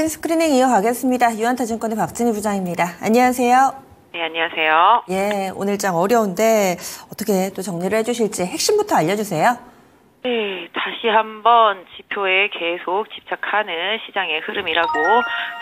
마진 스크리닝 이어가겠습니다. 유한타증권의 박진희 부장입니다. 안녕하세요. 네, 안녕하세요. 예, 오늘 장 어려운데 어떻게 또 정리를 해주실지 핵심부터 알려주세요. 네, 다시 한번 지표에 계속 집착하는 시장의 흐름이라고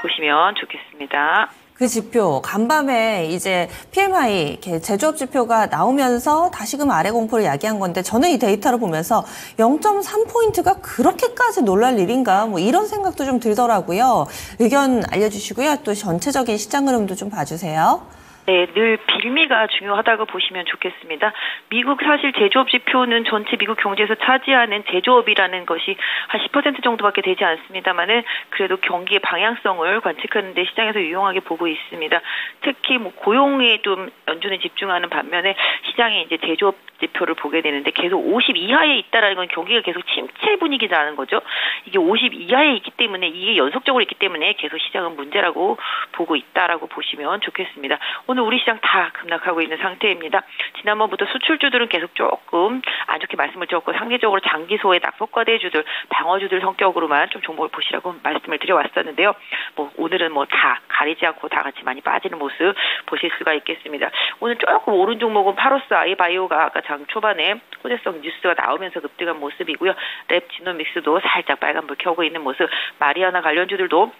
보시면 좋겠습니다. 그 지표, 간밤에 이제 PMI, 제조업 지표가 나오면서 다시금 아래 공포를 야기한 건데 저는 이 데이터를 보면서 0.3포인트가 그렇게까지 놀랄 일인가 뭐 이런 생각도 좀 들더라고요. 의견 알려주시고요. 또 전체적인 시장 흐름도 좀 봐주세요. 네, 늘 빌미가 중요하다고 보시면 좋겠습니다. 미국 사실 제조업 지표는 전체 미국 경제에서 차지하는 제조업이라는 것이 한 10% 정도밖에 되지 않습니다만은 그래도 경기의 방향성을 관측하는 데 시장에서 유용하게 보고 있습니다. 특히 뭐 고용에 좀 연준에 집중하는 반면에 시장이 이제 제조업 지표를 보게 되는데 계속 50 이하에 있다라는 건 경기가 계속 침체 분위기라는 거죠. 이게 50 이하에 있기 때문에 이게 연속적으로 있기 때문에 계속 시장은 문제라고 보고 있다라고 보시면 좋겠습니다. 오늘 우리 시장 다 급락하고 있는 상태입니다. 지난번부터 수출주들은 계속 조금 안 좋게 말씀을 드렸고 상대적으로 장기소의 낙폭과대주들, 방어주들 성격으로만 좀 종목을 보시라고 말씀을 드려왔었는데요. 뭐 오늘은 뭐 다 가리지 않고 다 같이 많이 빠지는 모습 보실 수가 있겠습니다. 오늘 조금 오른 종목은 파로스 아이바이오가 아까 장 초반에 호재성 뉴스가 나오면서 급등한 모습이고요. 랩 지노믹스도 살짝 빨간불 켜고 있는 모습, 마리아나 관련주들도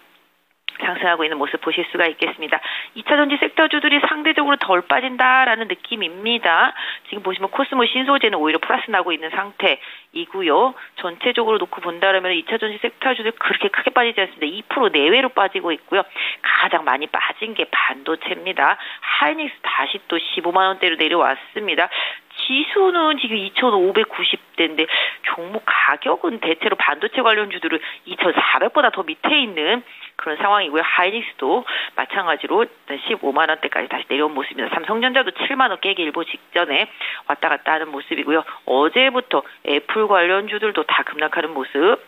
상승하고 있는 모습 보실 수가 있겠습니다. 2차전지 섹터주들이 상대적으로 덜 빠진다라는 느낌입니다. 지금 보시면 코스모 신소재는 오히려 플러스 나고 있는 상태이고요. 전체적으로 놓고 본다면 2차전지 섹터주들 그렇게 크게 빠지지 않습니다. 2% 내외로 빠지고 있고요. 가장 많이 빠진 게 반도체입니다. 하이닉스 다시 또 15만 원대로 내려왔습니다. 지수는 지금 2,590대인데 종목 가격은 대체로 반도체 관련주들은 2,400보다 더 밑에 있는 그런 상황이고요. 하이닉스도 마찬가지로 15만 원대까지 다시 내려온 모습입니다. 삼성전자도 7만 원 깨기 일보 직전에 왔다 갔다 하는 모습이고요. 어제부터 애플 관련주들도 다 급락하는 모습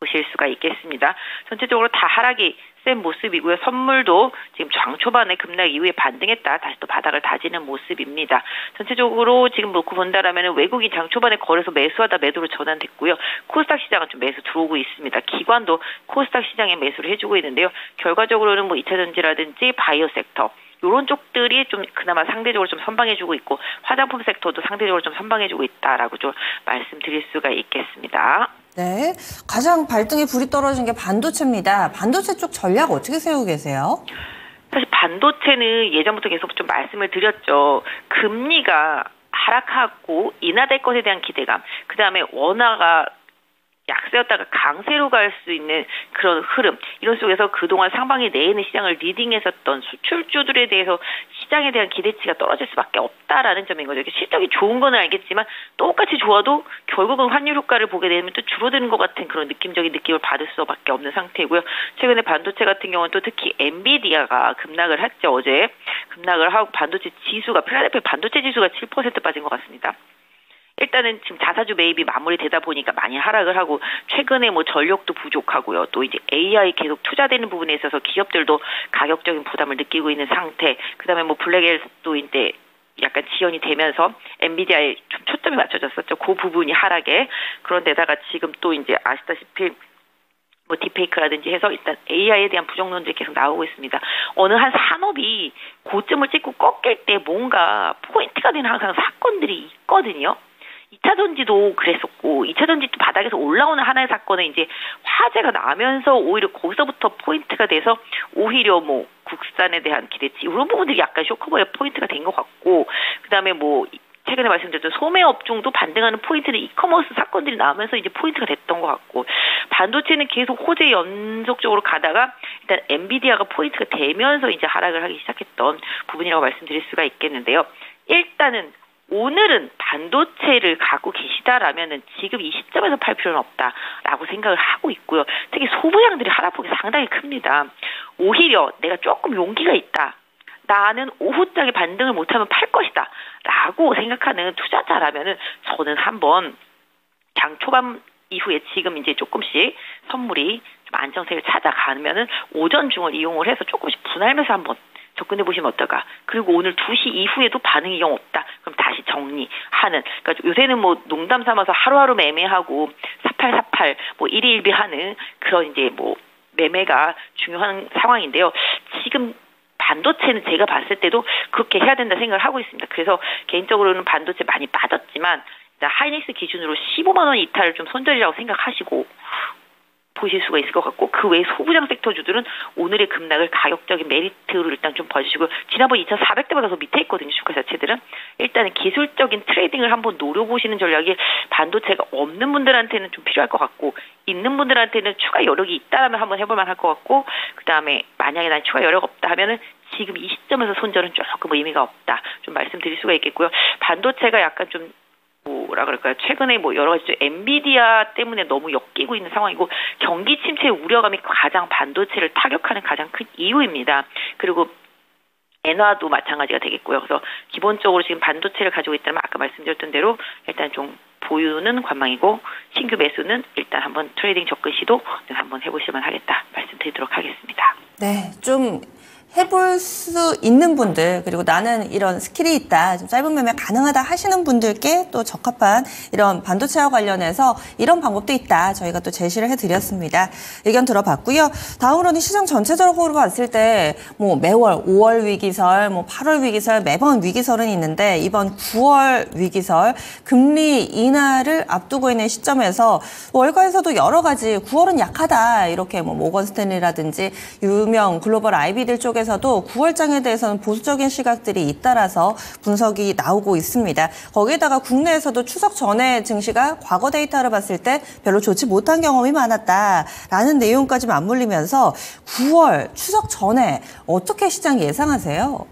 보실 수가 있겠습니다. 전체적으로 다 하락이 센 모습이고요. 선물도 지금 장 초반에 급락 이후에 반등했다 다시 또 바닥을 다지는 모습입니다. 전체적으로 지금 놓고 본다라면 외국인 장 초반에 거래소 매수하다 매도로 전환됐고요. 코스닥 시장은 좀 매수 들어오고 있습니다. 기관도 코스닥 시장에 매수를 해주고 있는데요. 결과적으로는 뭐 2차전지라든지 바이오 섹터 이런 쪽들이 좀 그나마 상대적으로 좀 선방해주고 있고 화장품 섹터도 상대적으로 좀 선방해주고 있다라고 좀 말씀드릴 수가 있겠습니다. 네, 가장 발등에 불이 떨어진 게 반도체입니다. 반도체 쪽 전략 어떻게 세우고 계세요? 사실 반도체는 예전부터 계속 좀 말씀을 드렸죠. 금리가 하락하고 인하될 것에 대한 기대감, 그 다음에 원화가 약세였다가 강세로 갈 수 있는 그런 흐름, 이런 속에서 그동안 상반기 내에는 시장을 리딩했었던 수출주들에 대해서 시장에 대한 기대치가 떨어질 수밖에 없다라는 점인 거죠. 실적이 좋은 건 알겠지만 똑같이 좋아도 결국은 환율 효과를 보게 되면 또 줄어드는 것 같은 그런 느낌적인 느낌을 받을 수밖에 없는 상태이고요. 최근에 반도체 같은 경우는 또 특히 엔비디아가 급락을 했죠. 어제 급락을 하고 반도체 지수가 필라델피아 반도체 지수가 7% 빠진 것 같습니다. 일단은 지금 자사주 매입이 마무리되다 보니까 많이 하락을 하고 최근에 뭐 전력도 부족하고요. 또 이제 AI 계속 투자되는 부분에 있어서 기업들도 가격적인 부담을 느끼고 있는 상태. 그다음에 뭐 블랙엘도 이제 약간 지연이 되면서 엔비디아에 좀 초점이 맞춰졌었죠. 그 부분이 하락에. 그런데다가 지금 또 이제 아시다시피 뭐 딥페이크라든지 해서 일단 AI에 대한 부정론들이 계속 나오고 있습니다. 어느 한 산업이 고점을 찍고 꺾일 때 뭔가 포인트가 되는 항상 사건들이 있거든요. 2차전지도 그랬었고 2차전지 바닥에서 올라오는 하나의 사건은 이제 화제가 나면서 오히려 거기서부터 포인트가 돼서 오히려 뭐 국산에 대한 기대치 이런 부분들이 약간 쇼커버의 포인트가 된 것 같고 그다음에 뭐 최근에 말씀드렸던 소매 업종도 반등하는 포인트는 이커머스 사건들이 나오면서 이제 포인트가 됐던 것 같고 반도체는 계속 호재 연속적으로 가다가 일단 엔비디아가 포인트가 되면서 이제 하락을 하기 시작했던 부분이라고 말씀드릴 수가 있겠는데요. 일단은 오늘은 반도체를 갖고 계시다라면은 지금 이 시점에서 팔 필요는 없다라고 생각을 하고 있고요. 특히 소부장들이 하락폭이 상당히 큽니다. 오히려 내가 조금 용기가 있다. 나는 오후장에 반등을 못하면 팔 것이다. 라고 생각하는 투자자라면은 저는 한번 장 초반 이후에 지금 이제 조금씩 선물이 좀 안정세를 찾아가면은 오전 중을 이용을 해서 조금씩 분할매수 한번 접근해 보시면 어떨까. 그리고 오늘 2시 이후에도 반응이 영 없다. 그럼 다시 정리하는. 그러니까 요새는 뭐 농담 삼아서 하루하루 매매하고 4848 뭐 일희일비하는 그런 이제 뭐 매매가 중요한 상황인데요. 지금 반도체는 제가 봤을 때도 그렇게 해야 된다 생각을 하고 있습니다. 그래서 개인적으로는 반도체 많이 빠졌지만 하이닉스 기준으로 15만 원 이탈을 좀 손절이라고 생각하시고 보실 수가 있을 것 같고, 그 외 소부장 섹터주들은 오늘의 급락을 가격적인 메리트로 일단 좀 봐주시고, 지난번 2,400대보다 더 밑에 있거든요, 주가 자체들은. 일단은 기술적인 트레이딩을 한번 노려보시는 전략이 반도체가 없는 분들한테는 좀 필요할 것 같고, 있는 분들한테는 추가 여력이 있다면 한번 해볼 만할 것 같고, 그 다음에 만약에 난 추가 여력 없다 하면은 지금 이 시점에서 손절은 조금 의미가 없다, 좀 말씀드릴 수가 있겠고요. 반도체가 약간 좀 뭐라 그럴까요? 최근에 뭐 여러 가지 엔비디아 때문에 너무 엮이고 있는 상황이고, 경기 침체 우려감이 가장 반도체를 타격하는 가장 큰 이유입니다. 그리고 엔화도 마찬가지가 되겠고요. 그래서 기본적으로 지금 반도체를 가지고 있다면 아까 말씀드렸던 대로 일단 좀 보유는 관망이고, 신규 매수는 일단 한번 트레이딩 접근 시도 한번 해보시면 하겠다 말씀드리도록 하겠습니다. 네, 좀 해볼 수 있는 분들, 그리고 나는 이런 스킬이 있다, 좀 짧은 매매 가능하다 하시는 분들께 또 적합한 이런 반도체와 관련해서 이런 방법도 있다, 저희가 또 제시를 해드렸습니다. 의견 들어봤고요. 다음으로는 시장 전체적으로 봤을 때 뭐 매월 5월 위기설, 뭐 8월 위기설, 매번 위기설은 있는데, 이번 9월 위기설 금리 인하를 앞두고 있는 시점에서 월가에서도 여러 가지 9월은 약하다, 이렇게 뭐 모건 스탠리라든지 유명 글로벌 IB들 쪽에 에서도 9월장에 대해서는 보수적인 시각들이 잇따라서 분석이 나오고 있습니다. 거기에다가 국내에서도 추석 전에 증시가 과거 데이터를 봤을 때 별로 좋지 못한 경험이 많았다라는 내용까지 맞물리면서 9월 추석 전에 어떻게 시장 예상하세요?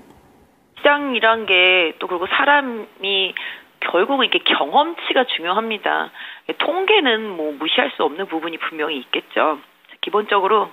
시장이란 게 또 그리고 사람이 결국은 이렇게 경험치가 중요합니다. 통계는 뭐 무시할 수 없는 부분이 분명히 있겠죠. 기본적으로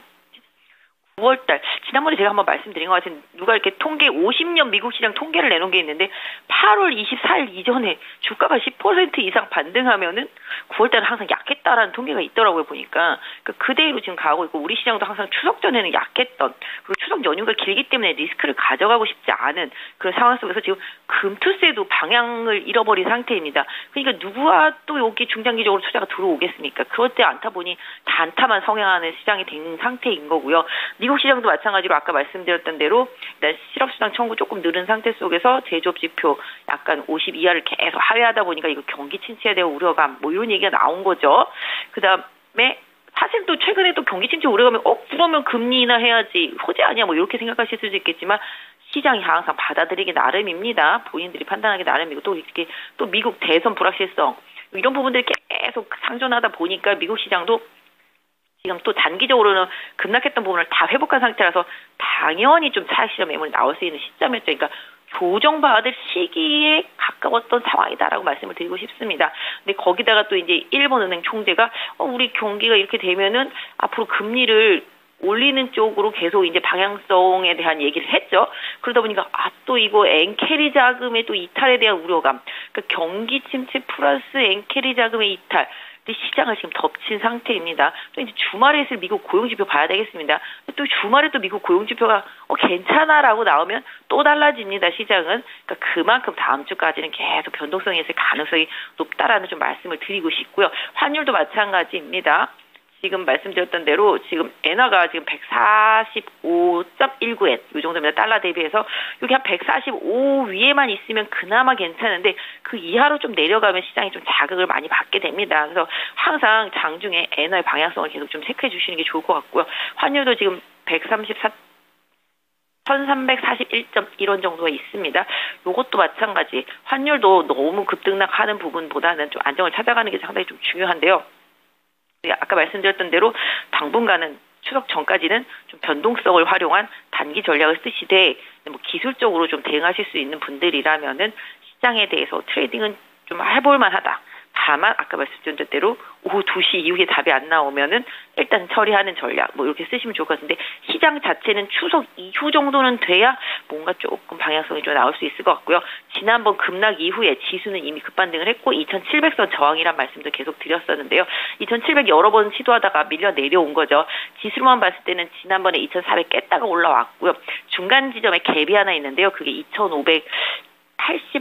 9월달, 지난번에 제가 한번 말씀드린 것 같은, 누가 이렇게 통계 50년 미국 시장 통계를 내놓은 게 있는데 8월 24일 이전에 주가가 10% 이상 반등하면은 9월달은 항상 약했다라는 통계가 있더라고요, 보니까. 그대로 지금 가고 있고, 우리 시장도 항상 추석 전에는 약했던, 그리고 추석 연휴가 길기 때문에 리스크를 가져가고 싶지 않은 그런 상황 속에서 지금 금투세도 방향을 잃어버린 상태입니다. 그러니까 누구와 또 여기 중장기적으로 투자가 들어오겠습니까? 그렇지 않다 보니 단타만 성행하는 시장이 된 상태인 거고요. 미국 시장도 마찬가지로 아까 말씀드렸던 대로 일단 실업수당 청구 조금 늘은 상태 속에서 제조업 지표 약간 50 이하를 계속 하회하다 보니까 이거 경기 침체에 대한 우려감, 뭐 이런 얘기가 나온 거죠. 그 다음에 사실 또 최근에 또 경기 침체 우려감이 그러면 금리 인하해야지 호재 아니야 뭐 이렇게 생각하실 수도 있겠지만, 시장이 항상 받아들이기 나름입니다. 본인들이 판단하기 나름이고, 또 이렇게 또 미국 대선 불확실성 이런 부분들이 계속 상존하다 보니까 미국 시장도 지금 또 단기적으로는 급락했던 부분을 다 회복한 상태라서 당연히 좀 차익 실현 매물이 나올 수 있는 시점이었죠. 그러니까 조정받을 시기에 가까웠던 상황이다라고 말씀을 드리고 싶습니다. 근데 거기다가 또 이제 일본은행 총재가 우리 경기가 이렇게 되면은 앞으로 금리를 올리는 쪽으로 계속 이제 방향성에 대한 얘기를 했죠. 그러다 보니까 또 이거 엔캐리 자금의 또 이탈에 대한 우려감, 그러니까 경기 침체 플러스 엔캐리 자금의 이탈, 시장을 지금 덮친 상태입니다. 또 이제 주말에 있을 미국 고용지표 봐야 되겠습니다. 또 주말에 또 미국 고용지표가 괜찮아라고 나오면 또 달라집니다. 시장은. 그러니까 그만큼 다음 주까지는 계속 변동성이 있을 가능성이 높다라는 좀 말씀을 드리고 싶고요. 환율도 마찬가지입니다. 지금 말씀드렸던 대로 지금 엔화가 지금 145.19엔 이 정도입니다. 달러 대비해서 여기 한 145 위에만 있으면 그나마 괜찮은데, 그 이하로 좀 내려가면 시장이 좀 자극을 많이 받게 됩니다. 그래서 항상 장중에 엔화의 방향성을 계속 좀 체크해 주시는 게 좋을 것 같고요. 환율도 지금 1341.1원 정도가 있습니다. 이것도 마찬가지. 환율도 너무 급등락하는 부분보다는 좀 안정을 찾아가는 게 상당히 좀 중요한데요. 아까 말씀드렸던 대로 당분간은 추석 전까지는 좀 변동성을 활용한 단기 전략을 쓰시되, 뭐 기술적으로 좀 대응하실 수 있는 분들이라면은 시장에 대해서 트레이딩은 좀 해볼 만하다. 다만 아까 말씀드린 대로 오후 2시 이후에 답이 안 나오면은 일단 처리하는 전략 뭐 이렇게 쓰시면 좋을 것 같은데, 시장 자체는 추석 이후 정도는 돼야 뭔가 조금 방향성이 좀 나올 수 있을 것 같고요. 지난번 급락 이후에 지수는 이미 급반등을 했고 2700선 저항이란 말씀도 계속 드렸었는데요. 2700 여러 번 시도하다가 밀려 내려온 거죠. 지수로만 봤을 때는 지난번에 2400 깼다가 올라왔고요. 중간 지점에 갭이 하나 있는데요. 그게 2580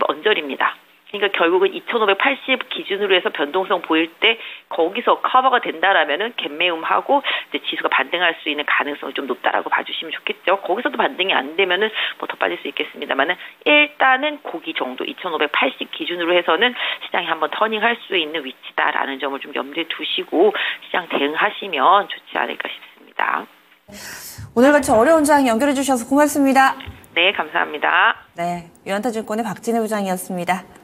언저리입니다. 그러니까 결국은 2,580 기준으로 해서 변동성 보일 때 거기서 커버가 된다라면은 갭매움하고 이제 지수가 반등할 수 있는 가능성이 좀 높다라고 봐주시면 좋겠죠. 거기서도 반등이 안 되면은 뭐 더 빠질 수 있겠습니다만은 일단은 고기 정도 2,580 기준으로 해서는 시장이 한번 터닝할 수 있는 위치다라는 점을 좀 염두에 두시고 시장 대응하시면 좋지 않을까 싶습니다. 오늘같이 어려운 장 연결해 주셔서 고맙습니다. 네, 감사합니다. 네, 유한타증권의 박진혜 부장이었습니다.